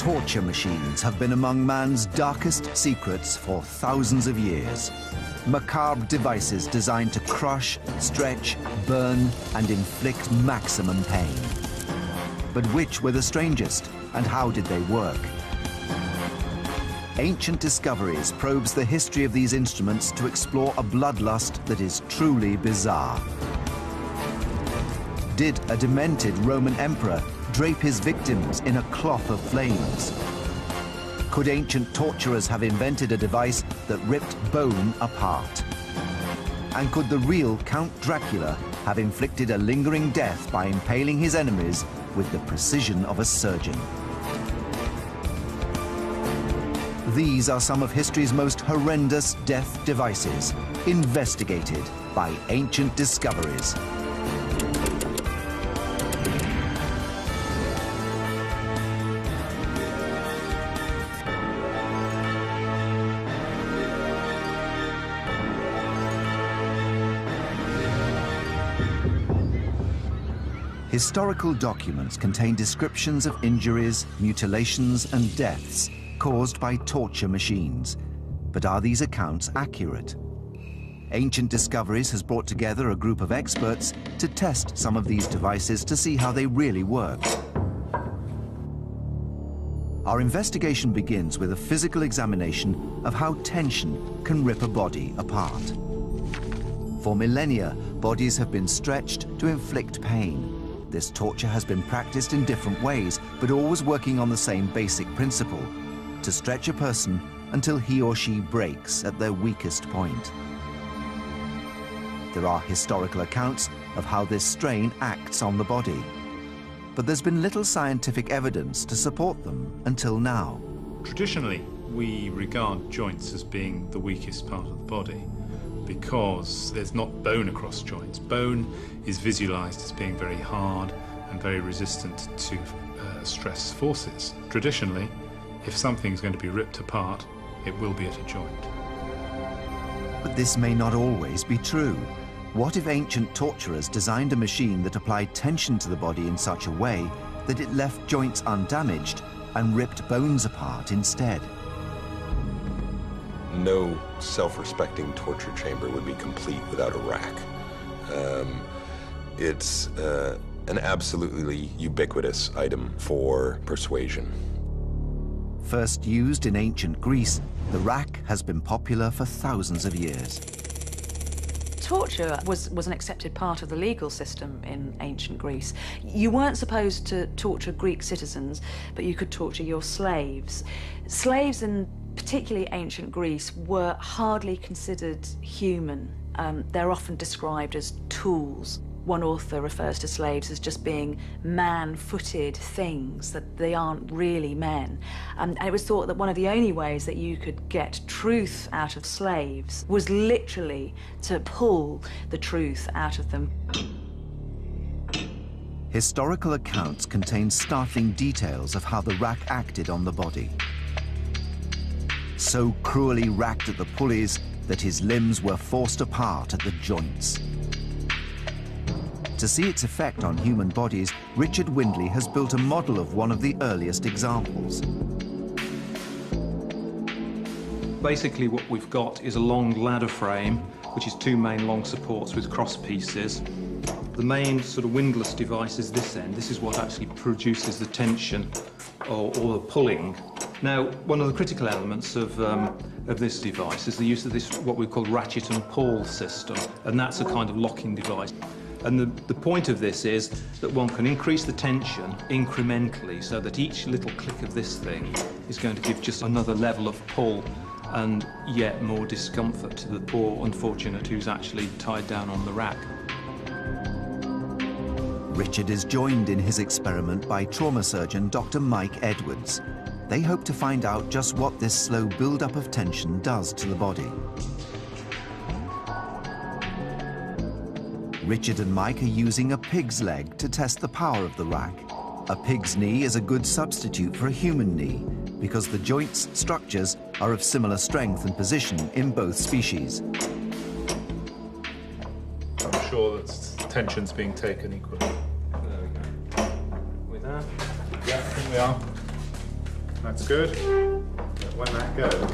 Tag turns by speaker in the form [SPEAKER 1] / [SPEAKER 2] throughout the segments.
[SPEAKER 1] torture machines have been among man's darkest secrets for thousands of years. Macabre devices designed to crush, stretch, burn, and inflict maximum pain. But which were the strangest, and how did they work? Ancient Discoveries probes the history of these instruments to explore a bloodlust that is truly bizarre. Did a demented Roman emperor drape his victims in a cloth of flames? Could ancient torturers have invented a device that ripped bone apart? And could the real Count Dracula have inflicted a lingering death by impaling his enemies with the precision of a surgeon? These are some of history's most horrendous death devices, investigated by Ancient Discoveries. Historical documents contain descriptions of injuries, mutilations, and deaths caused by torture machines. But are these accounts accurate? Ancient Discoveries has brought together a group of experts to test some of these devices to see how they really work. Our investigation begins with a physical examination of how tension can rip a body apart. For millennia, bodies have been stretched to inflict pain. This torture has been practiced in different ways, but always working on the same basic principle: to stretch a person until he or she breaks at their weakest point. There are historical accounts of how this strain acts on the body, but there's been little scientific evidence to support them until now.
[SPEAKER 2] Traditionally, we regard joints as being the weakest part of the body because there's not bone across joints. Bone is visualized as being very hard and very resistant to stress forces. Traditionally, if something's going to be ripped apart, it will be at a joint.
[SPEAKER 1] But this may not always be true. What if ancient torturers designed a machine that applied tension to the body in such a way that it left joints undamaged and ripped bones apart instead?
[SPEAKER 3] No self-respecting torture chamber would be complete without a rack. It's an absolutely ubiquitous item for persuasion.
[SPEAKER 1] First used in ancient Greece, the rack has been popular for thousands of years.
[SPEAKER 4] Torture was an accepted part of the legal system in ancient Greece. You weren't supposed to torture Greek citizens, but you could torture your slaves. Slaves in particularly ancient Greece were hardly considered human. They're often described as tools. One author refers to slaves as just being man-footed things, that they aren't really men. And it was thought that one of the only ways that you could get truth out of slaves was literally to pull the truth out of them.
[SPEAKER 1] Historical accounts contain startling details of how the rack acted on the body. So cruelly racked at the pulleys that his limbs were forced apart at the joints. To see its effect on human bodies, Richard Windley has built a model of one of the earliest examples.
[SPEAKER 5] Basically what we've got is a long ladder frame, which is two main long supports with cross pieces. The main sort of windlass device is this end. This is what actually produces the tension or the pulling. Now, one of the critical elements of this device is the use of this, what we call ratchet and pull system, and that's a kind of locking device. And the point of this is that one can increase the tension incrementally so that each little click of this thing is going to give just another level of pull and yet more discomfort to the poor unfortunate who's actually tied down on the rack.
[SPEAKER 1] Richard is joined in his experiment by trauma surgeon Dr. Mike Edwards. They hope to find out just what this slow build-up of tension does to the body. Richard and Mike are using a pig's leg to test the power of the rack. A pig's knee is a good substitute for a human knee because the joints' structures are of similar strength and position in both species.
[SPEAKER 2] I'm sure that tension's being taken equally.
[SPEAKER 5] There we go. With that?
[SPEAKER 2] Yeah, here we are. That's good. When that goes.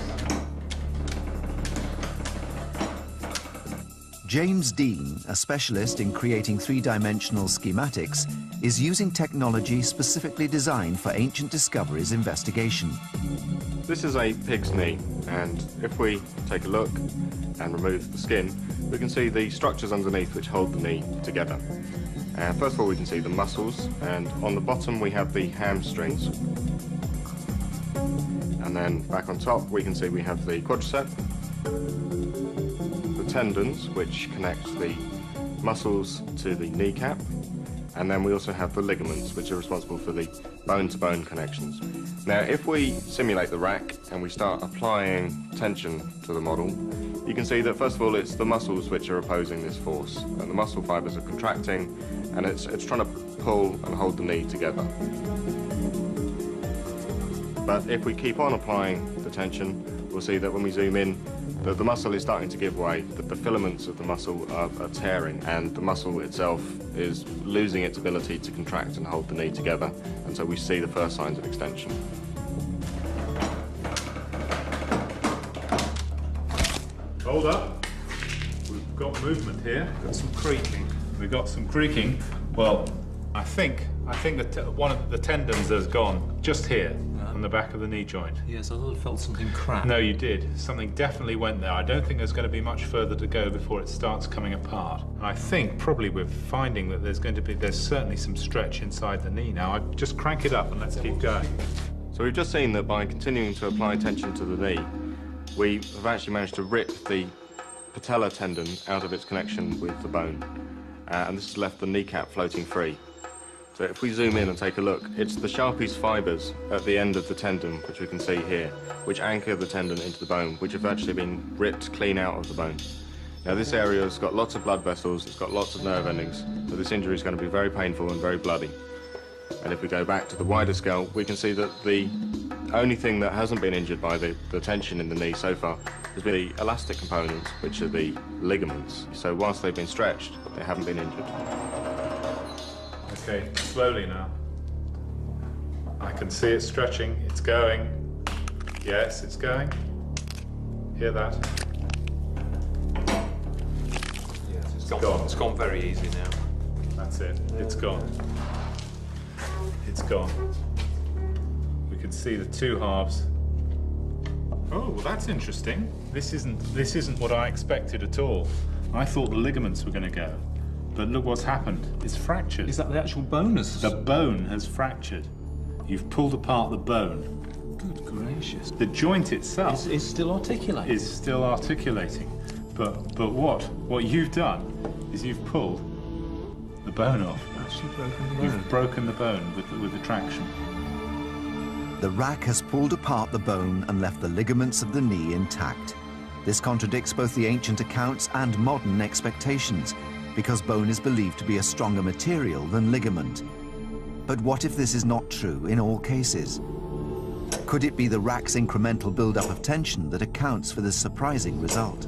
[SPEAKER 1] James Dean, a specialist in creating three-dimensional schematics, is using technology specifically designed for Ancient Discoveries investigation.
[SPEAKER 6] This is a pig's knee, and if we take a look and remove the skin, we can see the structures underneath which hold the knee together. First of all, we can see the muscles, and on the bottom we have the hamstrings. And then back on top we can see we have the quadricep, the tendons which connect the muscles to the kneecap, and then we also have the ligaments which are responsible for the bone-to-bone connections. Now if we simulate the rack and we start applying tension to the model, you can see that first of all it's the muscles which are opposing this force, and the muscle fibres are contracting and it's trying to pull and hold the knee together. But if we keep on applying the tension, we'll see that when we zoom in, that the muscle is starting to give way, that the filaments of the muscle are tearing, and the muscle itself is losing its ability to contract and hold the knee together, and so we see the first signs of extension.
[SPEAKER 2] Hold up. We've got movement here. We've got some creaking. We've got some creaking. Well, I think that one of the tendons has gone just here on the back of the knee joint.
[SPEAKER 5] Yes, I thought I felt something crack.
[SPEAKER 2] No, you did. Something definitely went there. I don't think there's going to be much further to go before it starts coming apart. I think probably we're finding that there's certainly some stretch inside the knee now. Just crank it up and let's keep going.
[SPEAKER 6] So we've just seen that by continuing to apply tension to the knee, we have actually managed to rip the patellar tendon out of its connection with the bone. And this has left the kneecap floating free. So if we zoom in and take a look, it's the Sharpie's fibres at the end of the tendon, which we can see here, which anchor the tendon into the bone, which have actually been ripped clean out of the bone. Now this area has got lots of blood vessels, it's got lots of nerve endings, so this injury is going to be very painful and very bloody. And if we go back to the wider scale, we can see that the only thing that hasn't been injured by the tension in the knee so far has been the elastic components, which are the ligaments. So whilst they've been stretched, they haven't been injured.
[SPEAKER 2] Okay, slowly now. I can see it stretching. It's going. Yes, it's going. Hear that?
[SPEAKER 5] Yes,
[SPEAKER 2] It's gone.
[SPEAKER 5] It's gone very easy now.
[SPEAKER 2] That's it. It's gone. It's gone. We can see the two halves. Oh, well, that's interesting. This isn't what I expected at all. I thought the ligaments were going to go. But look what's happened. It's fractured.
[SPEAKER 5] Is that the actual bonus?
[SPEAKER 2] The bone has fractured. You've pulled apart the bone.
[SPEAKER 5] Good gracious.
[SPEAKER 2] The joint itself
[SPEAKER 5] Is still articulating.
[SPEAKER 2] is still articulating. But what you've done is you've pulled the bone off.
[SPEAKER 5] Actually broken the bone.
[SPEAKER 2] You've broken the bone with the traction.
[SPEAKER 1] The rack has pulled apart the bone and left the ligaments of the knee intact. This contradicts both the ancient accounts and modern expectations, because bone is believed to be a stronger material than ligament. But what if this is not true in all cases? Could it be the rack's incremental buildup of tension that accounts for this surprising result?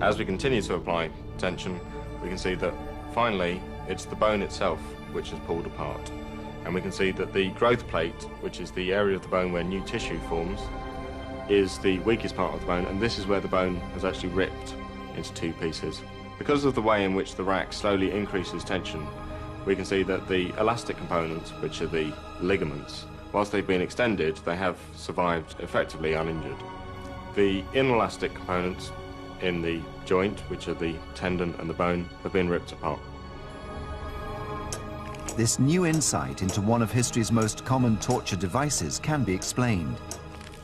[SPEAKER 6] As we continue to apply tension, we can see that finally it's the bone itself which is pulled apart. And we can see that the growth plate, which is the area of the bone where new tissue forms, is the weakest part of the bone, and this is where the bone has actually ripped into two pieces. Because of the way in which the rack slowly increases tension, we can see that the elastic components, which are the ligaments, whilst they've been extended, they have survived effectively uninjured. The inelastic components in the joint, which are the tendon and the bone, have been ripped apart.
[SPEAKER 1] This new insight into one of history's most common torture devices can be explained.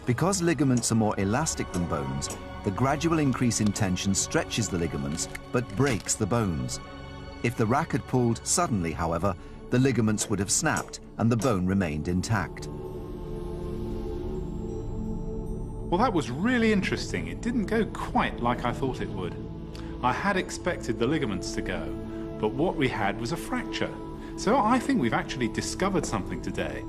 [SPEAKER 1] Because ligaments are more elastic than bones, the gradual increase in tension stretches the ligaments but breaks the bones. If the rack had pulled suddenly, however, the ligaments would have snapped and the bone remained intact.
[SPEAKER 2] Well, that was really interesting. It didn't go quite like I thought it would. I had expected the ligaments to go, but what we had was a fracture. So I think we've actually discovered something today.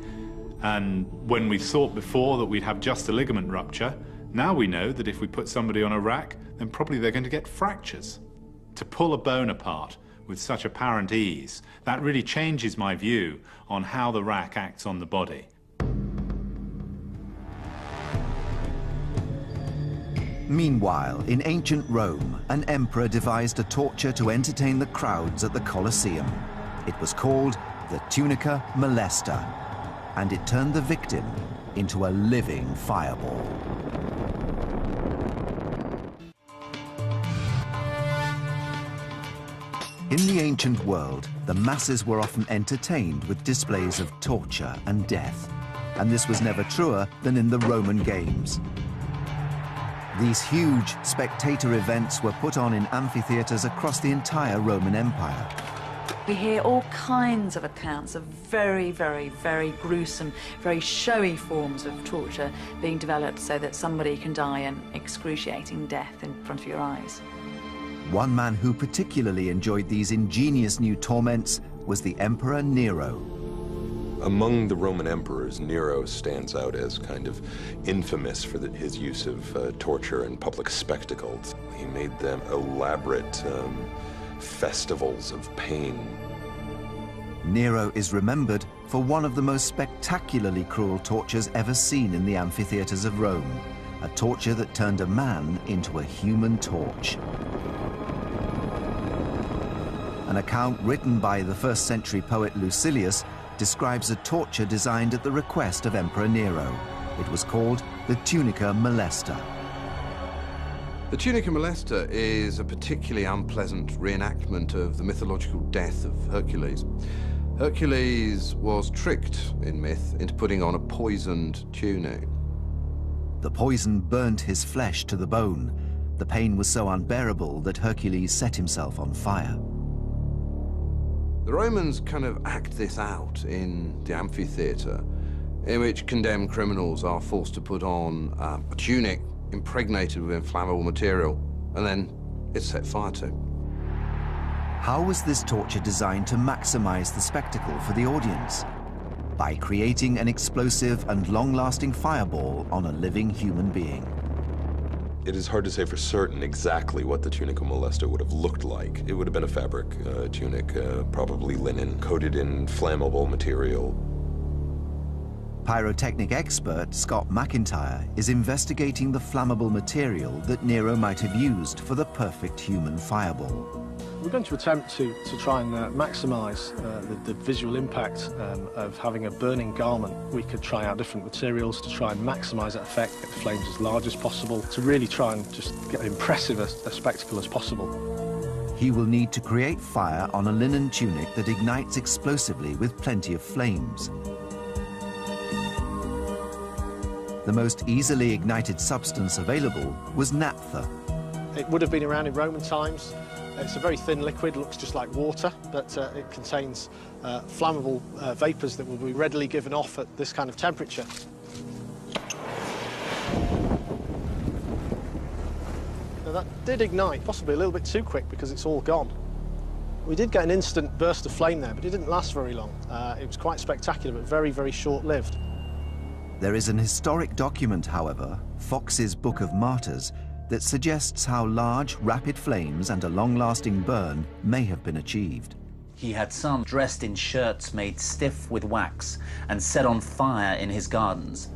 [SPEAKER 2] And when we thought before that we'd have just a ligament rupture, now we know that if we put somebody on a rack, then probably they're going to get fractures. To pull a bone apart with such apparent ease, that really changes my view on how the rack acts on the body.
[SPEAKER 1] Meanwhile, in ancient Rome, an emperor devised a torture to entertain the crowds at the Colosseum. It was called the tunica molesta, and it turned the victim into a living fireball. In the ancient world, the masses were often entertained with displays of torture and death, and this was never truer than in the Roman games. These huge spectator events were put on in amphitheatres across the entire Roman Empire.
[SPEAKER 4] We hear all kinds of accounts of very, very, very gruesome, very showy forms of torture being developed so that somebody can die an excruciating death in front of your eyes.
[SPEAKER 1] One man who particularly enjoyed these ingenious new torments was the Emperor Nero.
[SPEAKER 3] Among the Roman emperors, Nero stands out as kind of infamous for his use of torture and public spectacles. He made them elaborate festivals of pain.
[SPEAKER 1] Nero is remembered for one of the most spectacularly cruel tortures ever seen in the amphitheatres of Rome, a torture that turned a man into a human torch. An account written by the first-century poet Lucilius describes a torture designed at the request of Emperor Nero. It was called the tunica molesta.
[SPEAKER 7] The tunica molesta is a particularly unpleasant reenactment of the mythological death of Hercules. Hercules was tricked in myth into putting on a poisoned tunic.
[SPEAKER 1] The poison burnt his flesh to the bone. The pain was so unbearable that Hercules set himself on fire.
[SPEAKER 7] The Romans kind of act this out in the amphitheatre, in which condemned criminals are forced to put on a tunic impregnated with inflammable material, and then it's set fire to.
[SPEAKER 1] How was this torture designed to maximize the spectacle for the audience? By creating an explosive and long-lasting fireball on a living human being.
[SPEAKER 3] It is hard to say for certain exactly what the tunica molesta would have looked like. It would have been a fabric tunic, probably linen, coated in flammable material.
[SPEAKER 1] Pyrotechnic expert Scott McIntyre is investigating the flammable material that Nero might have used for the perfect human fireball.
[SPEAKER 8] We're going to attempt to try and maximise the visual impact of having a burning garment. We could try out different materials to try and maximise that effect, get the flames as large as possible, to really try and just get as impressive a spectacle as possible.
[SPEAKER 1] He will need to create fire on a linen tunic that ignites explosively with plenty of flames. The most easily ignited substance available was naphtha.
[SPEAKER 8] It would have been around in Roman times. It's a very thin liquid, looks just like water, but it contains flammable vapours that will be readily given off at this kind of temperature. Now that did ignite, possibly a little bit too quick because it's all gone. We did get an instant burst of flame there, but it didn't last very long. It was quite spectacular, but very, very short-lived.
[SPEAKER 1] There is an historic document, however, Fox's Book of Martyrs, that suggests how large, rapid flames and a long-lasting burn may have been achieved.
[SPEAKER 9] He had some dressed in shirts made stiff with wax and set on fire in his gardens.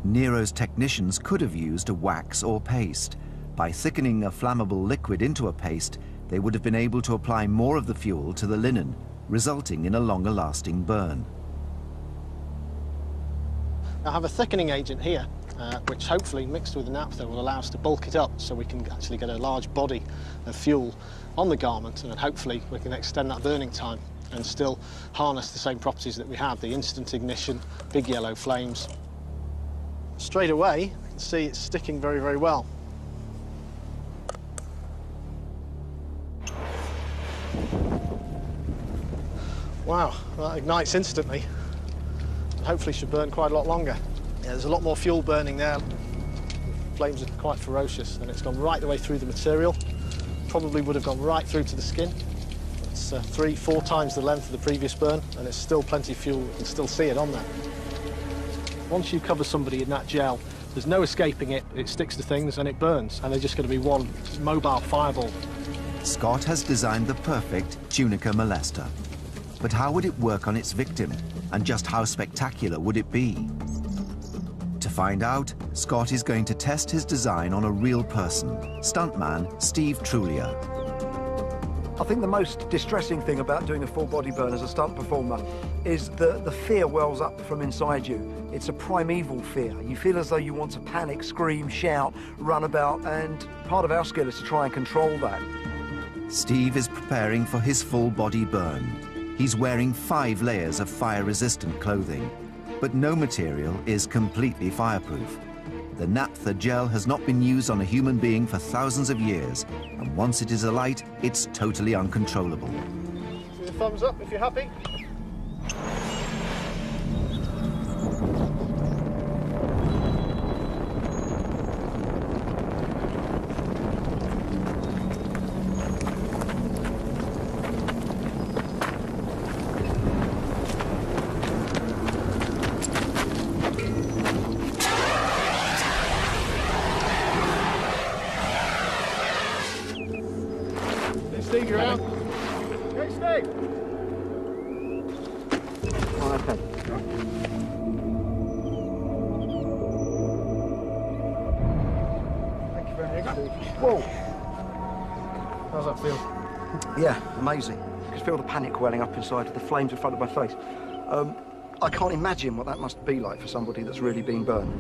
[SPEAKER 1] Nero's technicians could have used a wax or paste. By thickening a flammable liquid into a paste, they would have been able to apply more of the fuel to the linen, resulting in a longer-lasting burn.
[SPEAKER 8] I have a thickening agent here, which hopefully mixed with the naphtha will allow us to bulk it up so we can actually get a large body of fuel on the garment, and then hopefully we can extend that burning time and still harness the same properties that we have, the instant ignition, big yellow flames. Straight away, you can see it's sticking very, very well. Wow, that ignites instantly. Hopefully should burn quite a lot longer. Yeah, there's a lot more fuel burning there. The flames are quite ferocious, and it's gone right the way through the material. Probably would have gone right through to the skin. It's 3-4 times the length of the previous burn, and it's still plenty of fuel. You can still see it on there. Once you cover somebody in that gel, there's no escaping it. It sticks to things and it burns, and they're just going to be one mobile fireball.
[SPEAKER 1] Scott has designed the perfect tunica molesta. But how would it work on its victim? And just how spectacular would it be? To find out, Scott is going to test his design on a real person, stuntman Steve Trulia.
[SPEAKER 10] I think the most distressing thing about doing a full body burn as a stunt performer is the fear wells up from inside you. It's a primeval fear. You feel as though you want to panic, scream, shout, run about, and part of our skill is to try and control that.
[SPEAKER 1] Steve is preparing for his full body burn. He's wearing 5 layers of fire-resistant clothing, but no material is completely fireproof. The naphtha gel has not been used on a human being for thousands of years, and once it is alight, it's totally uncontrollable.
[SPEAKER 8] See the thumbs up if you're happy. Steve, you're out. Okay, Steve.
[SPEAKER 10] Oh, okay.
[SPEAKER 8] Thank you very much, Steve.
[SPEAKER 10] Whoa.
[SPEAKER 8] How's that feel?
[SPEAKER 10] Yeah, amazing. I could feel the panic welling up inside, the flames in front of my face. I can't imagine what that must be like for somebody that's really been burned.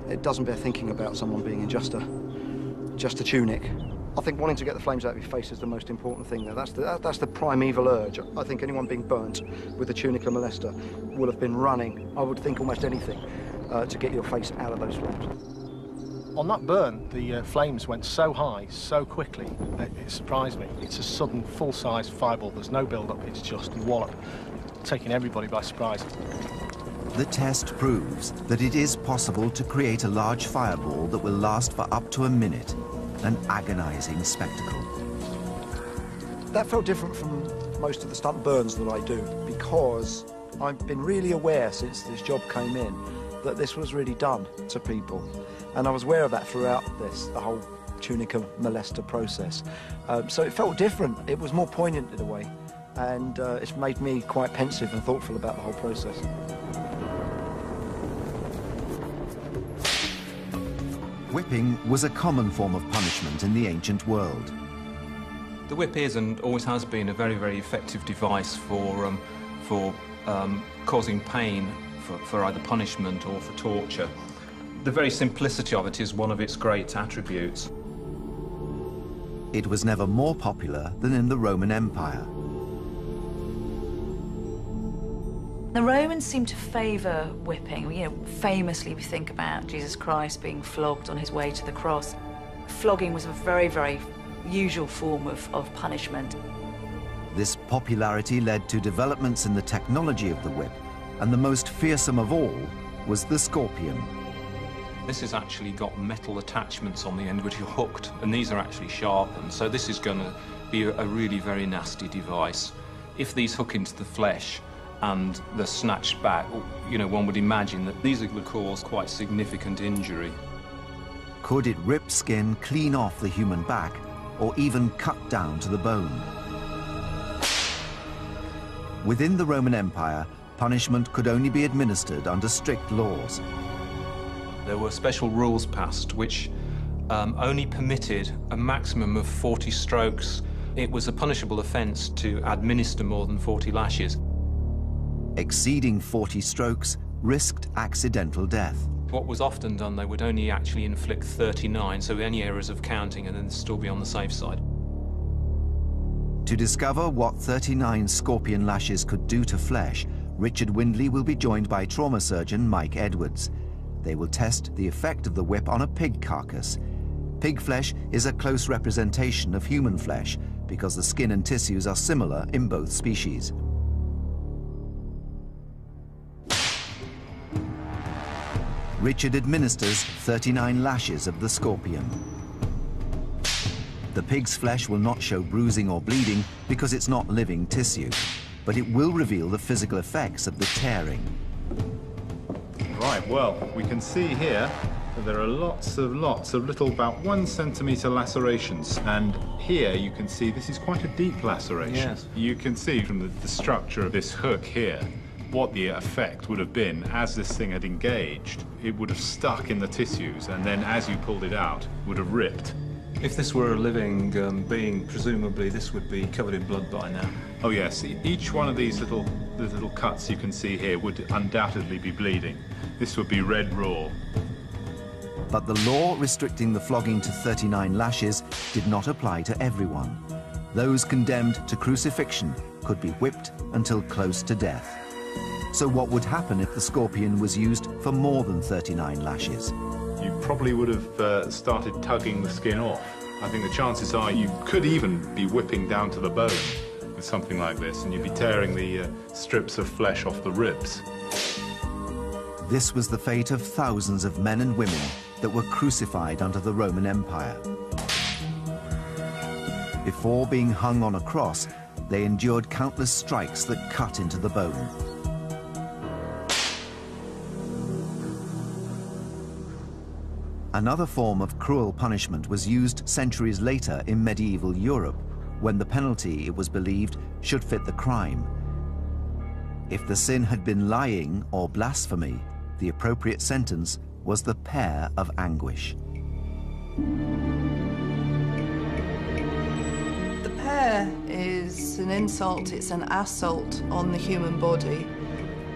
[SPEAKER 10] It doesn't bear thinking about someone being in just a tunic. I think wanting to get the flames out of your face is the most important thing there. That's the primeval urge. I think anyone being burnt with a tunica molester will have been running, I would think, almost anything to get your face out of those flames.
[SPEAKER 8] On that burn, the flames went so high, so quickly, it surprised me. It's a sudden, full-size fireball. There's no build-up, it's just wallop, taking everybody by surprise.
[SPEAKER 1] The test proves that it is possible to create a large fireball that will last for up to a minute. An agonizing spectacle.
[SPEAKER 10] That felt different from most of the stunt burns that I do, because I've been really aware since this job came in that this was really done to people. And I was aware of that throughout the whole tunica molester process. So it felt different. It was more poignant in a way. And it's made me quite pensive and thoughtful about the whole process.
[SPEAKER 1] Whipping was a common form of punishment in the ancient world.
[SPEAKER 5] The whip is and always has been a very, very effective device for causing pain for either punishment or for torture. The very simplicity of it is one of its great attributes.
[SPEAKER 1] It was never more popular than in the Roman Empire.
[SPEAKER 4] The Romans seem to favour whipping. You know, famously we think about Jesus Christ being flogged on his way to the cross. Flogging was a very, very usual form of punishment.
[SPEAKER 1] This popularity led to developments in the technology of the whip, and the most fearsome of all was the scorpion.
[SPEAKER 5] This has actually got metal attachments on the end which are hooked, and these are actually sharpened, so this is going to be a really very nasty device. If these hook into the flesh and they're snatched back, you know, one would imagine that these are going to cause quite significant injury.
[SPEAKER 1] Could it rip skin clean off the human back, or even cut down to the bone? Within the Roman Empire, punishment could only be administered under strict laws.
[SPEAKER 5] There were special rules passed which only permitted a maximum of 40 strokes. It was a punishable offence to administer more than 40 lashes.
[SPEAKER 1] Exceeding 40 strokes risked accidental death.
[SPEAKER 5] What was often done, they would only actually inflict 39, so any errors of counting and then still be on the safe side.
[SPEAKER 1] To discover what 39 scorpion lashes could do to flesh, Richard Windley will be joined by trauma surgeon Mike Edwards. They will test the effect of the whip on a pig carcass. Pig flesh is a close representation of human flesh because the skin and tissues are similar in both species. Richard administers 39 lashes of the scorpion. The pig's flesh will not show bruising or bleeding because it's not living tissue, but it will reveal the physical effects of the tearing.
[SPEAKER 2] Right, well, we can see here that there are lots of little, about 1 centimetre lacerations. And here you can see this is quite a deep laceration.
[SPEAKER 5] Yes.
[SPEAKER 2] You can see from the structure of this hook here what the effect would have been as this thing had engaged. It would have stuck in the tissues, and then as you pulled it out, would have ripped.
[SPEAKER 5] If this were a living being, presumably this would be covered in blood by now.
[SPEAKER 2] Oh yes, each one of these little cuts you can see here would undoubtedly be bleeding. This would be red raw.
[SPEAKER 1] But the law restricting the flogging to 39 lashes did not apply to everyone. Those condemned to crucifixion could be whipped until close to death. So what would happen if the scorpion was used for more than 39 lashes?
[SPEAKER 2] You probably would have started tugging the skin off. I think the chances are you could even be whipping down to the bone with something like this, and you'd be tearing the strips of flesh off the ribs.
[SPEAKER 1] This was the fate of thousands of men and women that were crucified under the Roman Empire. Before being hung on a cross, they endured countless strikes that cut into the bone. Another form of cruel punishment was used centuries later in medieval Europe, when the penalty, it was believed, should fit the crime. If the sin had been lying or blasphemy, the appropriate sentence was the pear of anguish.
[SPEAKER 11] The pear is an insult, it's an assault on the human body.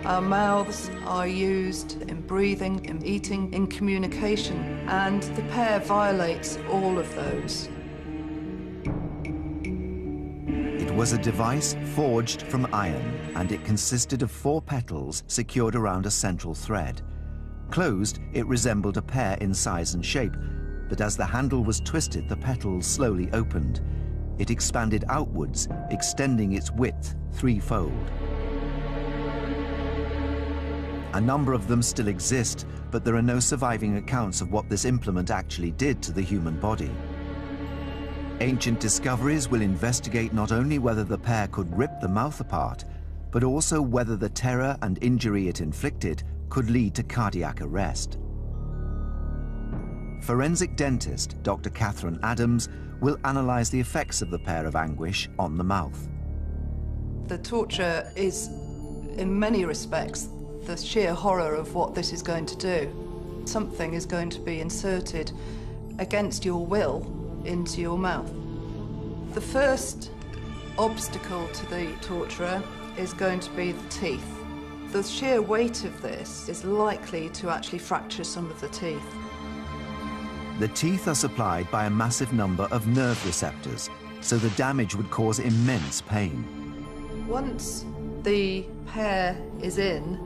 [SPEAKER 11] Our mouths are used in breathing, in eating, in communication, and the pear violates all of those.
[SPEAKER 1] It was a device forged from iron, and it consisted of 4 petals secured around a central thread. Closed, it resembled a pear in size and shape, but as the handle was twisted, the petals slowly opened. It expanded outwards, extending its width 3-fold. A number of them still exist, but there are no surviving accounts of what this implement actually did to the human body. Ancient discoveries will investigate not only whether the pear could rip the mouth apart, but also whether the terror and injury it inflicted could lead to cardiac arrest. Forensic dentist Dr. Catherine Adams will analyze the effects of the pear of anguish on the mouth.
[SPEAKER 11] The torture is, in many respects, the sheer horror of what this is going to do. Something is going to be inserted against your will into your mouth. The first obstacle to the torturer is going to be the teeth. The sheer weight of this is likely to actually fracture some of the teeth.
[SPEAKER 1] The teeth are supplied by a massive number of nerve receptors, so the damage would cause immense pain.
[SPEAKER 11] Once the pear is in,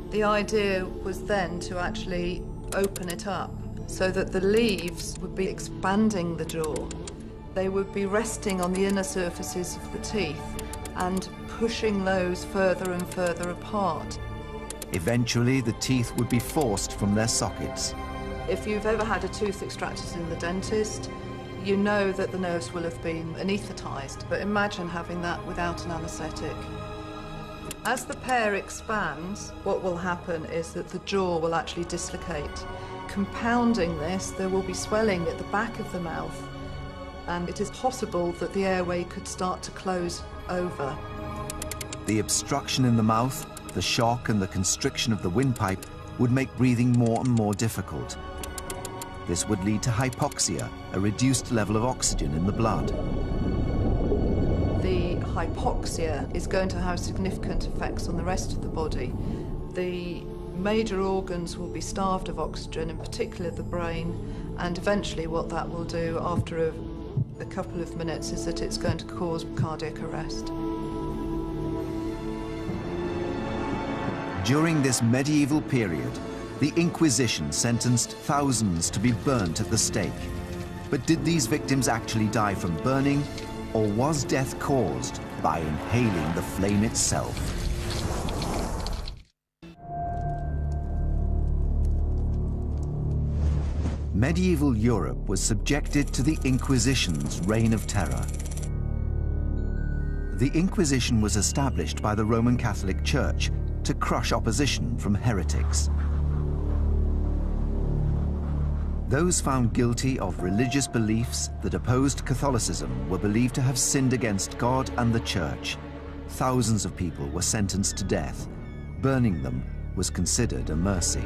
[SPEAKER 11] the idea was then to actually open it up so that the leaves would be expanding the jaw. They would be resting on the inner surfaces of the teeth and pushing those further and further apart.
[SPEAKER 1] Eventually, the teeth would be forced from their sockets.
[SPEAKER 11] If you've ever had a tooth extracted in the dentist, you know that the nerves will have been anaesthetized, but imagine having that without an anesthetic. As the pear expands, what will happen is that the jaw will actually dislocate. Compounding this, there will be swelling at the back of the mouth, and it is possible that the airway could start to close over.
[SPEAKER 1] The obstruction in the mouth, the shock and the constriction of the windpipe would make breathing more and more difficult. This would lead to hypoxia, a reduced level of oxygen in the blood.
[SPEAKER 11] The hypoxia is going to have significant effects on the rest of the body. The major organs will be starved of oxygen, in particular the brain, and eventually what that will do after a couple of minutes is that it's going to cause cardiac arrest.
[SPEAKER 1] During this medieval period, the Inquisition sentenced thousands to be burnt at the stake. But did these victims actually die from burning, or was death caused by inhaling the flame itself? Medieval Europe was subjected to the Inquisition's reign of terror. The Inquisition was established by the Roman Catholic Church to crush opposition from heretics. Those found guilty of religious beliefs that opposed Catholicism were believed to have sinned against God and the Church. Thousands of people were sentenced to death. burning them was considered a mercy.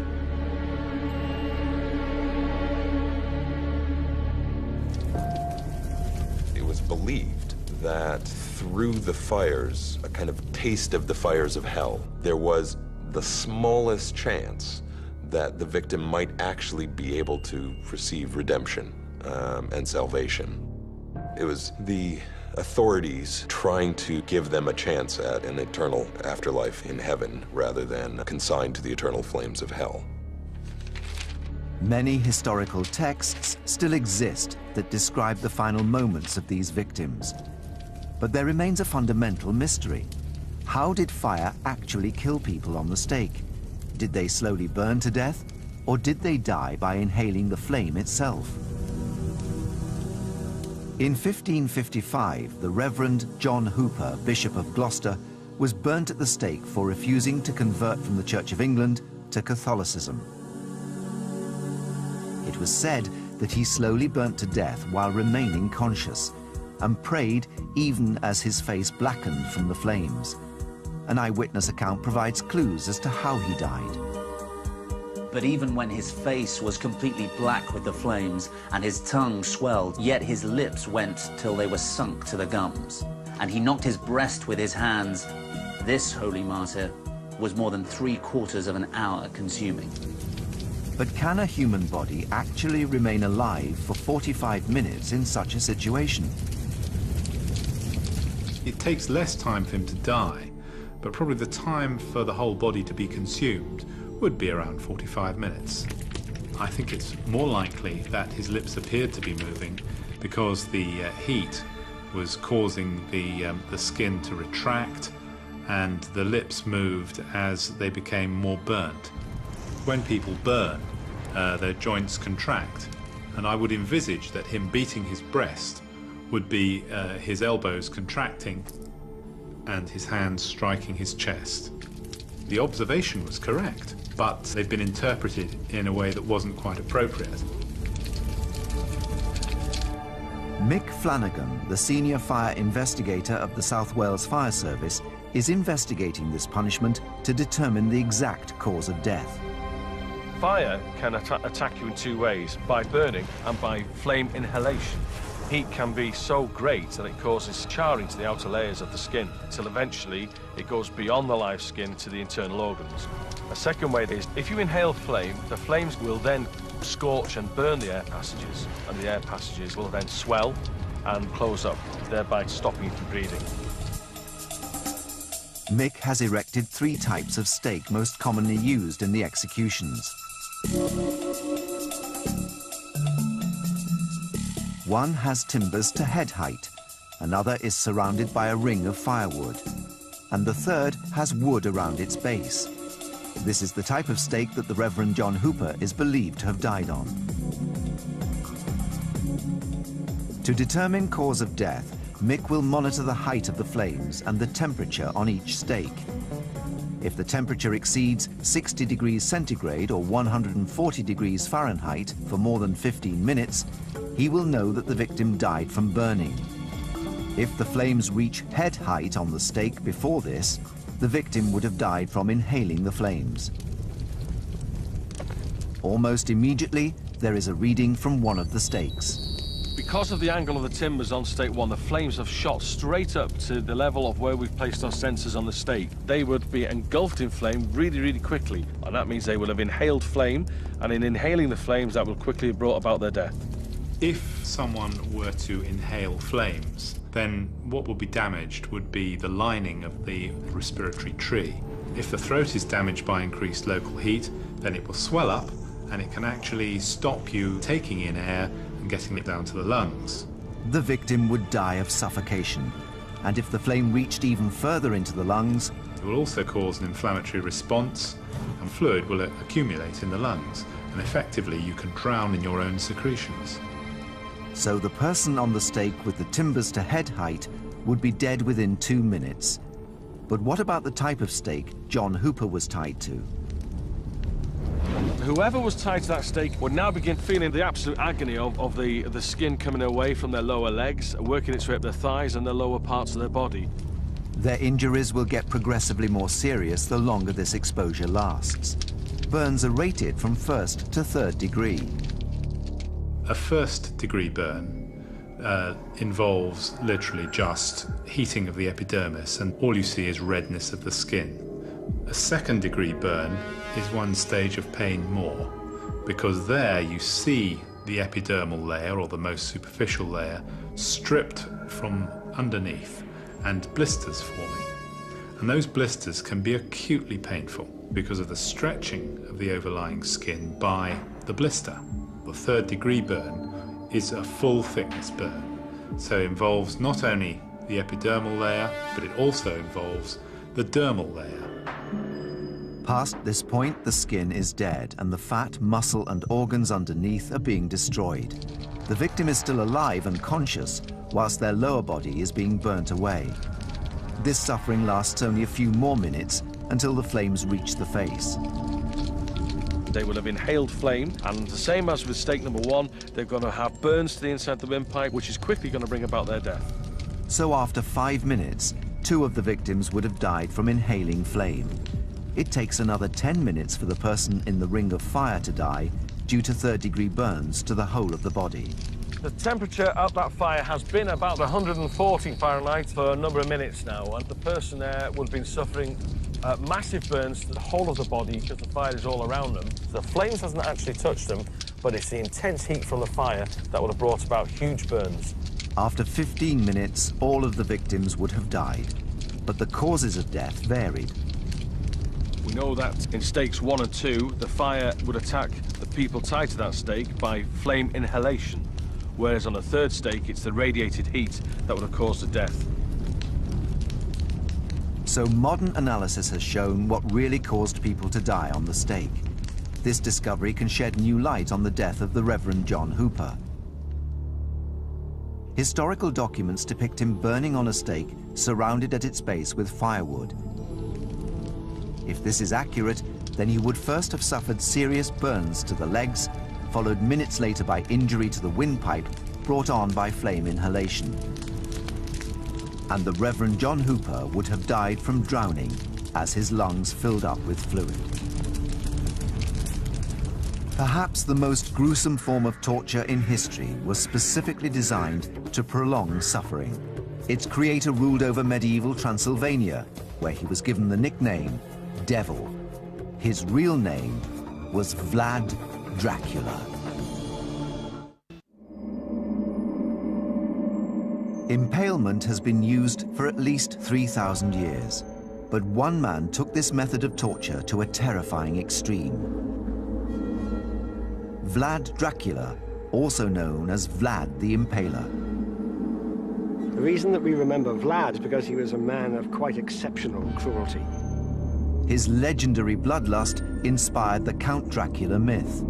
[SPEAKER 3] It was believed that through the fires, a kind of taste of the fires of hell, there was the smallest chance that the victim might actually be able to receive redemption and salvation. It was the authorities trying to give them a chance at an eternal afterlife in heaven rather than consigned to the eternal flames of hell.
[SPEAKER 1] Many historical texts still exist that describe the final moments of these victims. But there remains a fundamental mystery. How did fire actually kill people on the stake? Did they slowly burn to death, or did they die by inhaling the flame itself? In 1555, the Reverend John Hooper, Bishop of Gloucester, was burnt at the stake for refusing to convert from the Church of England to Catholicism. It was said that he slowly burnt to death while remaining conscious, and prayed even as his face blackened from the flames. An eyewitness account provides clues as to how he died.
[SPEAKER 9] But even when his face was completely black with the flames and his tongue swelled, yet his lips went till they were sunk to the gums, and he knocked his breast with his hands, this holy martyr was more than 3/4 of an hour consuming.
[SPEAKER 1] But can a human body actually remain alive for 45 minutes in such a situation?
[SPEAKER 2] It takes less time for him to die, but probably the time for the whole body to be consumed would be around 45 minutes. I think it's more likely that his lips appeared to be moving because the heat was causing the skin to retract, and the lips moved as they became more burnt. When people burn, their joints contract, and I would envisage that him beating his breast would be his elbows contracting and his hands striking his chest. The observation was correct, but they've been interpreted in a way that wasn't quite appropriate.
[SPEAKER 1] Mick Flanagan, the senior fire investigator of the South Wales Fire Service, is investigating this punishment to determine the exact cause of death.
[SPEAKER 12] Fire can attack you in two ways, by burning and by flame inhalation. Heat can be so great that it causes charring to the outer layers of the skin, until eventually it goes beyond the live skin to the internal organs. A second way is, if you inhale flame, the flames will then scorch and burn the air passages, and the air passages will then swell and close up, thereby stopping you from breathing.
[SPEAKER 1] Mick has erected 3 types of stake most commonly used in the executions. One has timbers to head height, another is surrounded by a ring of firewood, and the third has wood around its base. This is the type of stake that the Reverend John Hooper is believed to have died on. To determine cause of death, Mick will monitor the height of the flames and the temperature on each stake. If the temperature exceeds 60 degrees centigrade or 140 degrees Fahrenheit for more than 15 minutes, he will know that the victim died from burning. If the flames reach head height on the stake before this, the victim would have died from inhaling the flames. Almost immediately, there is a reading from one of the stakes.
[SPEAKER 12] Because of the angle of the timbers on stake 1, the flames have shot straight up to the level of where we've placed our sensors on the stake. They would be engulfed in flame really, really quickly, and that means they will have inhaled flame, and in inhaling the flames, that will quickly have brought about their death.
[SPEAKER 2] If someone were to inhale flames, then what would be damaged would be the lining of the respiratory tree. If the throat is damaged by increased local heat, then it will swell up, and it can actually stop you taking in air and getting it down to the lungs.
[SPEAKER 1] The victim would die of suffocation, and if the flame reached even further into the lungs,
[SPEAKER 2] it will also cause an inflammatory response, and fluid will accumulate in the lungs, and effectively you can drown in your own secretions.
[SPEAKER 1] So the person on the stake with the timbers to head height would be dead within 2 minutes. But what about the type of stake John Hooper was tied to?
[SPEAKER 12] Whoever was tied to that stake would now begin feeling the absolute agony of the skin coming away from their lower legs, working its way up their thighs and the lower parts of their body.
[SPEAKER 1] Their injuries will get progressively more serious the longer this exposure lasts. Burns are rated from 1st to 3rd degree.
[SPEAKER 2] A 1st degree burn involves literally just heating of the epidermis, and all you see is redness of the skin. A 2nd degree burn is one stage of pain more, because there you see the epidermal layer, or the most superficial layer, stripped from underneath and blisters forming. And those blisters can be acutely painful because of the stretching of the overlying skin by the blister. The 3rd degree burn is a full thickness burn, so it involves not only the epidermal layer, but it also involves the dermal layer.
[SPEAKER 1] Past this point, the skin is dead and the fat, muscle and organs underneath are being destroyed. The victim is still alive and conscious, whilst their lower body is being burnt away. This suffering lasts only a few more minutes until the flames reach the face.
[SPEAKER 12] They will have inhaled flame, and the same as with stake number 1, they're going to have burns to the inside of the windpipe, which is quickly going to bring about their death.
[SPEAKER 1] So after 5 minutes, 2 of the victims would have died from inhaling flame. It takes another 10 minutes for the person in the ring of fire to die due to 3rd degree burns to the whole of the body.
[SPEAKER 12] The temperature at that fire has been about 140 Fahrenheit for a number of minutes now, and the person there would have been suffering massive burns to the whole of the body because the fire is all around them. The flames hasn't actually touched them, but it's the intense heat from the fire that would have brought about huge burns.
[SPEAKER 1] After 15 minutes, all of the victims would have died, but the causes of death varied.
[SPEAKER 12] We know that in stakes 1 and 2, the fire would attack the people tied to that stake by flame inhalation, whereas on the 3rd stake, it's the radiated heat that would have caused the death.
[SPEAKER 1] So modern analysis has shown what really caused people to die on the stake. This discovery can shed new light on the death of the Reverend John Hooper. Historical documents depict him burning on a stake surrounded at its base with firewood. If this is accurate, then he would first have suffered serious burns to the legs, followed minutes later by injury to the windpipe brought on by flame inhalation. And the Reverend John Hooper would have died from drowning as his lungs filled up with fluid. Perhaps the most gruesome form of torture in history was specifically designed to prolong suffering. Its creator ruled over medieval Transylvania, where he was given the nickname Devil. His real name was Vlad Dracula. Impalement has been used for at least 3,000 years, but one man took this method of torture to a terrifying extreme. Vlad Dracula, also known as Vlad the Impaler.
[SPEAKER 13] The reason that we remember Vlad is because he was a man of quite exceptional cruelty.
[SPEAKER 1] His legendary bloodlust inspired the Count Dracula myth.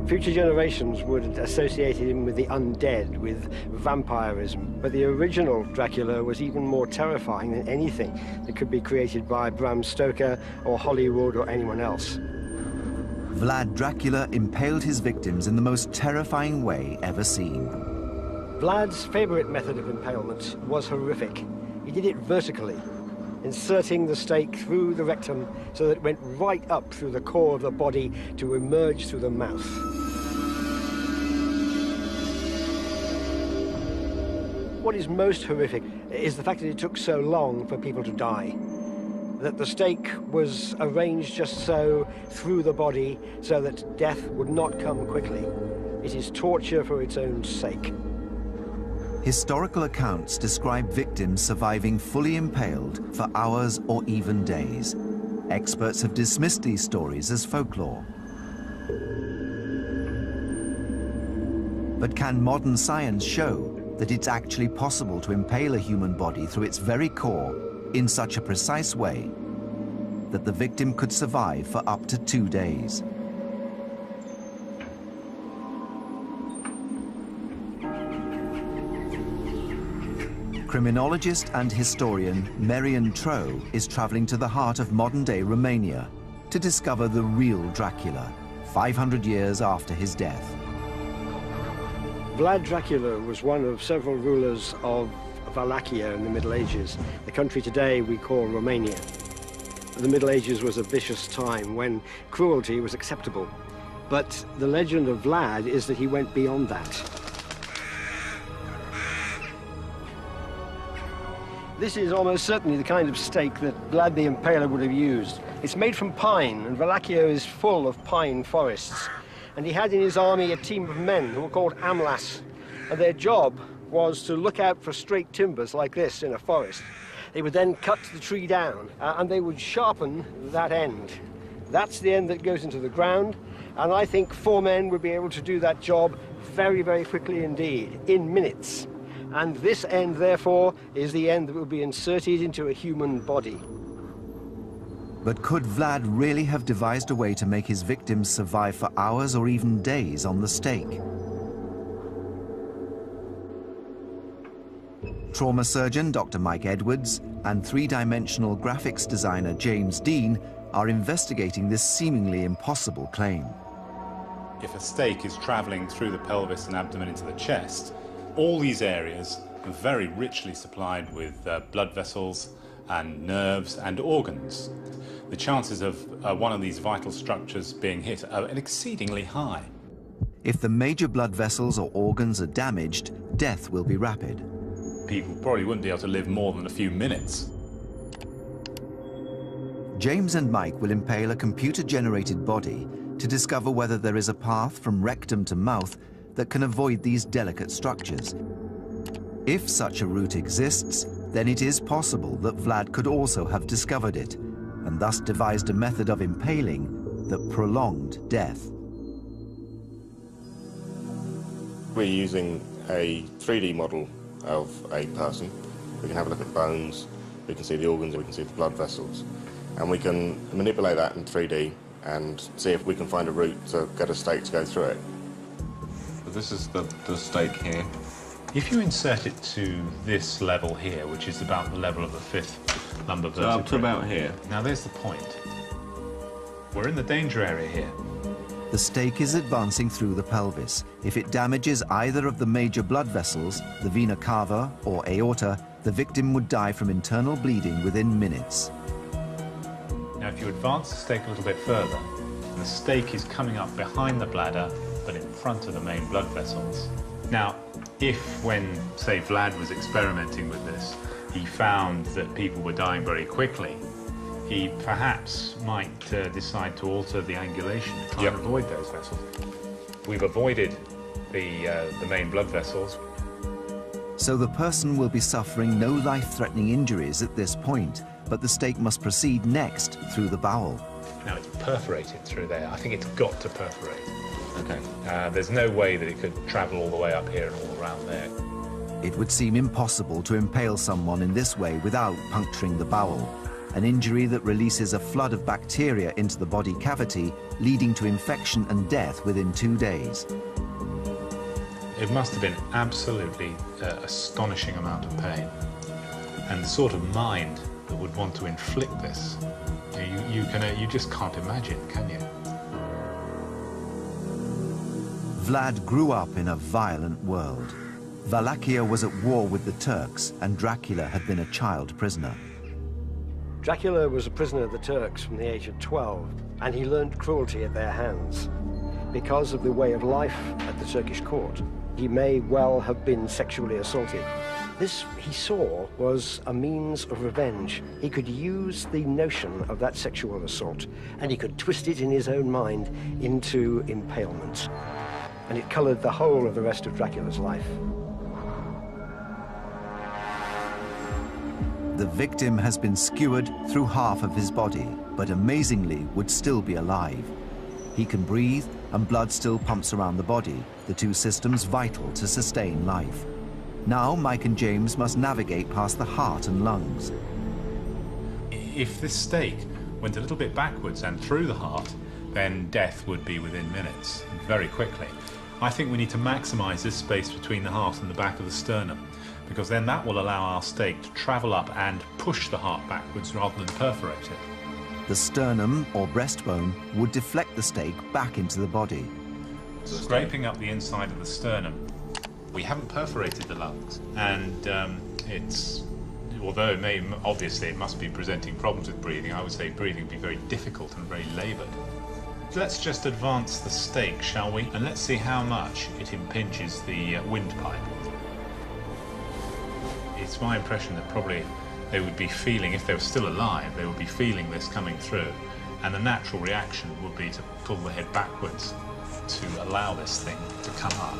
[SPEAKER 13] Future generations would associate him with the undead, with vampirism. But the original Dracula was even more terrifying than anything that could be created by Bram Stoker or Hollywood or anyone else.
[SPEAKER 1] Vlad Dracula impaled his victims in the most terrifying way ever seen.
[SPEAKER 13] Vlad's favorite method of impalement was horrific. He did it vertically, inserting the stake through the rectum so that it went right up through the core of the body to emerge through the mouth. What is most horrific is the fact that it took so long for people to die. That the stake was arranged just so through the body so that death would not come quickly. It is torture for its own sake.
[SPEAKER 1] Historical accounts describe victims surviving fully impaled for hours or even days. Experts have dismissed these stories as folklore. But can modern science show that it's actually possible to impale a human body through its very core in such a precise way that the victim could survive for up to 2 days? Criminologist and historian Marian Troe is traveling to the heart of modern-day Romania to discover the real Dracula, 500 years after his death.
[SPEAKER 13] Vlad Dracula was one of several rulers of Wallachia in the Middle Ages, the country today we call Romania. The Middle Ages was a vicious time when cruelty was acceptable. But the legend of Vlad is that he went beyond that. This is almost certainly the kind of stake that Vlad the Impaler would have used. It's made from pine, and Wallachia is full of pine forests. And he had in his army a team of men who were called amlas, and their job was to look out for straight timbers like this in a forest. They would then cut the tree down, and they would sharpen that end. That's the end that goes into the ground, and I think 4 men would be able to do that job very, very quickly indeed, in minutes. And this end, therefore, is the end that will be inserted into a human body.
[SPEAKER 1] But could Vlad really have devised a way to make his victims survive for hours or even days on the stake? Trauma surgeon Dr. Mike Edwards and three-dimensional graphics designer James Dean are investigating this seemingly impossible claim.
[SPEAKER 2] If a stake is traveling through the pelvis and abdomen into the chest, all these areas are very richly supplied with blood vessels and nerves and organs. The chances of one of these vital structures being hit are exceedingly high.
[SPEAKER 1] If the major blood vessels or organs are damaged, death will be rapid.
[SPEAKER 2] People probably wouldn't be able to live more than a few minutes.
[SPEAKER 1] James and Mike will impale a computer-generated body to discover whether there is a path from rectum to mouth that can avoid these delicate structures. If such a route exists, then it is possible that Vlad could also have discovered it, and thus devised a method of impaling that prolonged death.
[SPEAKER 6] We're using a 3D model of a person. We can have a look at bones, we can see the organs, we can see the blood vessels, and we can manipulate that in 3D and see if we can find a route to get a stake to go through it.
[SPEAKER 12] This is the stake here.
[SPEAKER 2] If you insert it to this level here, which is about the level of the 5th lumbar vertebrae.
[SPEAKER 12] Up to about here.
[SPEAKER 2] Now there's the point. We're in the danger area here.
[SPEAKER 1] The stake is advancing through the pelvis. If it damages either of the major blood vessels, the vena cava or aorta, the victim would die from internal bleeding within minutes.
[SPEAKER 2] Now if you advance the stake a little bit further, the stake is coming up behind the bladder, but in front of the main blood vessels. Now, if when, say, Vlad was experimenting with this, he found that people were dying very quickly, he perhaps might decide to alter the angulation to try and avoid those vessels. We've avoided the main blood vessels.
[SPEAKER 1] So the person will be suffering no life-threatening injuries at this point, but the stake must proceed next through the bowel.
[SPEAKER 2] Now it's perforated through there. I think it's got to perforate.
[SPEAKER 6] Okay.
[SPEAKER 2] There's no way that it could travel all the way up here and all around there.
[SPEAKER 1] It would seem impossible to impale someone in this way without puncturing the bowel, an injury that releases a flood of bacteria into the body cavity, leading to infection and death within 2 days.
[SPEAKER 2] It must have been absolutely astonishing amount of pain. And the sort of mind that would want to inflict this, you just can't imagine, can you?
[SPEAKER 1] Vlad grew up in a violent world. Wallachia was at war with the Turks, and Dracula had been a child prisoner.
[SPEAKER 13] Dracula was a prisoner of the Turks from the age of 12, and he learned cruelty at their hands. Because of the way of life at the Turkish court, he may well have been sexually assaulted. This, he saw, was a means of revenge. He could use the notion of that sexual assault, and he could twist it in his own mind into impalement. And it colored the whole of the rest of Dracula's life.
[SPEAKER 1] The victim has been skewered through half of his body, but amazingly would still be alive. He can breathe, and blood still pumps around the body, the two systems vital to sustain life. Now Mike and James must navigate past the heart and lungs.
[SPEAKER 2] If this stake went a little bit backwards and through the heart, then death would be within minutes, very quickly. I think we need to maximize this space between the heart and the back of the sternum, because then that will allow our stake to travel up and push the heart backwards rather than perforate it.
[SPEAKER 1] The sternum, or breastbone, would deflect the stake back into the body.
[SPEAKER 2] Scraping up the inside of the sternum, we haven't perforated the lungs, and Although obviously it must be presenting problems with breathing, I would say breathing would be very difficult and very laboured. Let's just advance the stake, shall we? And let's see how much it impinges the windpipe. It's my impression that probably they would be feeling, if they were still alive, they would be feeling this coming through, and the natural reaction would be to pull the head backwards to allow this thing to come up.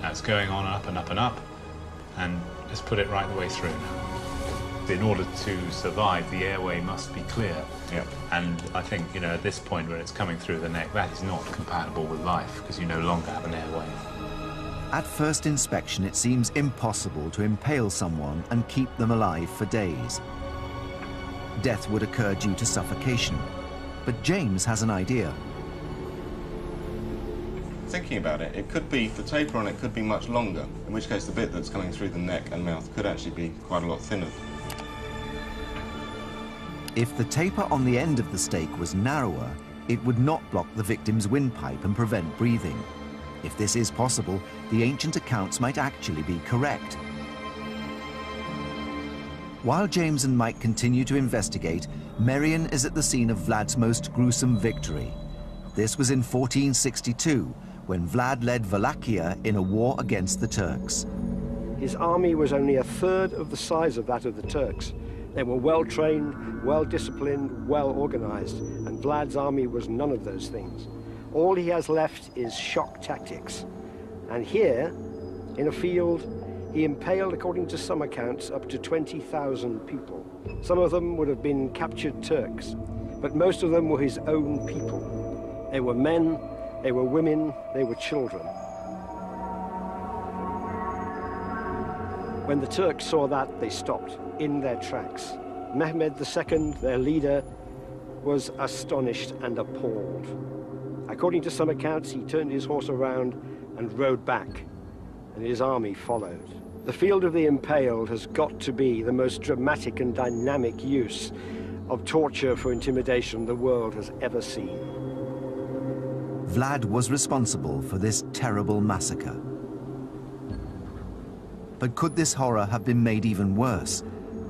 [SPEAKER 2] Now it's going on up and up and up, and let's put it right the way through now. In order to survive, the airway must be clear.
[SPEAKER 6] Yep.
[SPEAKER 2] And I think, you know, at this point where it's coming through the neck, that is not compatible with life, because you no longer have an airway.
[SPEAKER 1] At first inspection, it seems impossible to impale someone and keep them alive for days. Death would occur due to suffocation. But James has an idea.
[SPEAKER 6] Thinking about it, it could be, the taper on it could be much longer, in which case the bit that's coming through the neck and mouth could actually be quite a lot thinner.
[SPEAKER 1] If the taper on the end of the stake was narrower, it would not block the victim's windpipe and prevent breathing. If this is possible, the ancient accounts might actually be correct. While James and Mike continue to investigate, Merian is at the scene of Vlad's most gruesome victory. This was in 1462, when Vlad led Wallachia in a war against the Turks.
[SPEAKER 13] His army was only a third of the size of that of the Turks. They were well-trained, well-disciplined, well-organized, and Vlad's army was none of those things. All he has left is shock tactics. And here, in a field, he impaled, according to some accounts, up to 20,000 people. Some of them would have been captured Turks, but most of them were his own people. They were men, they were women, they were children. When the Turks saw that, they stopped in their tracks. Mehmed II, their leader, was astonished and appalled. According to some accounts, he turned his horse around and rode back, and his army followed. The field of the impaled has got to be the most dramatic and dynamic use of torture for intimidation the world has ever seen.
[SPEAKER 1] Vlad was responsible for this terrible massacre. But could this horror have been made even worse?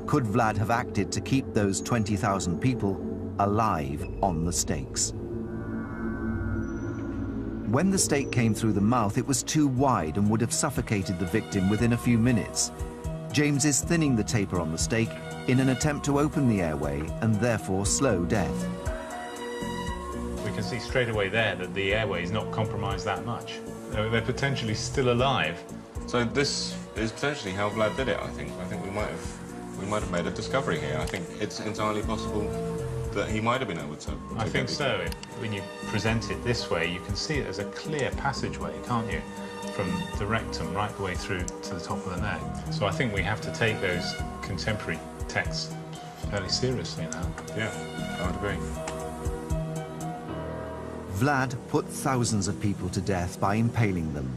[SPEAKER 1] Could Vlad have acted to keep those 20,000 people alive on the stakes? When the stake came through the mouth, it was too wide and would have suffocated the victim within a few minutes. James is thinning the taper on the stake in an attempt to open the airway and therefore slow death.
[SPEAKER 2] We can see straight away there that the airway is not compromised that much. They're potentially still alive.
[SPEAKER 6] So this is potentially how Vlad did it, I think. I think we might have made a discovery here. I think it's entirely possible that he might have been able to.
[SPEAKER 2] I think so. When you present it this way, you can see it as a clear passageway, can't you? From the rectum right the way through to the top of the neck. So I think we have to take those contemporary texts fairly seriously now.
[SPEAKER 6] Yeah, I would agree.
[SPEAKER 1] Vlad put thousands of people to death by impaling them.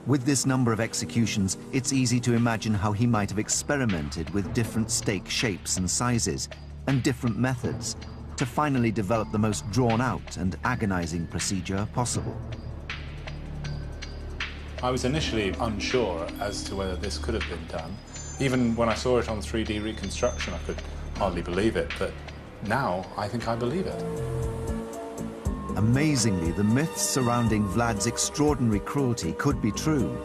[SPEAKER 1] With this number of executions, it's easy to imagine how he might have experimented with different stake shapes and sizes and different methods to finally develop the most drawn-out and agonizing procedure possible.
[SPEAKER 2] I was initially unsure as to whether this could have been done. Even when I saw it on 3D reconstruction, I could hardly believe it, but now I think I believe it.
[SPEAKER 1] Amazingly, the myths surrounding Vlad's extraordinary cruelty could be true.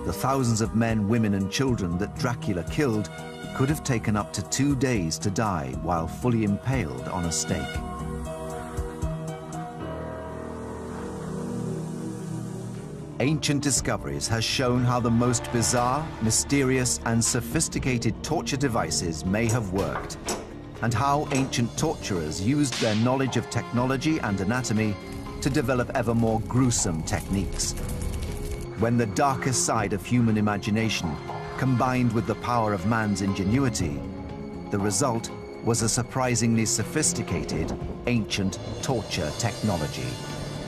[SPEAKER 1] The thousands of men, women and children that Dracula killed could have taken up to 2 days to die while fully impaled on a stake. Ancient Discoveries has shown how the most bizarre, mysterious and sophisticated torture devices may have worked, and how ancient torturers used their knowledge of technology and anatomy to develop ever more gruesome techniques. When the darkest side of human imagination combined with the power of man's ingenuity, the result was a surprisingly sophisticated ancient torture technology.